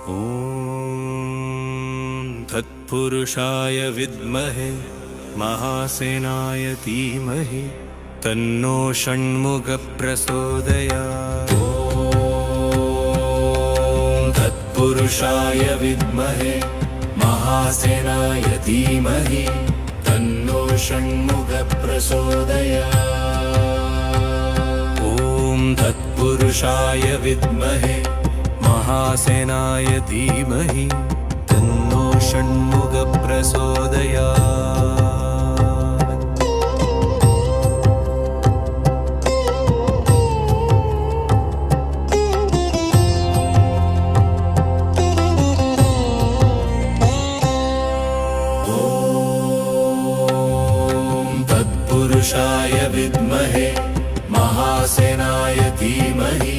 ॐ तत्पुरुषाय विद्महे महासेनाय धीमहि तन्नो षण्मुखः प्रचोदयात्। ॐ तत्पुरुषाय विद्महे महासेनाय धीमहि तन्नो षण्मुखः प्रचोदयात्। ॐ तत्पुरुषाय विद्महे महासेनाय धीमहि तन्नो षण्मुखः प्रचोदयात्। ॐ तत्पुरुषाय विद्महे महासेनाय धीमहि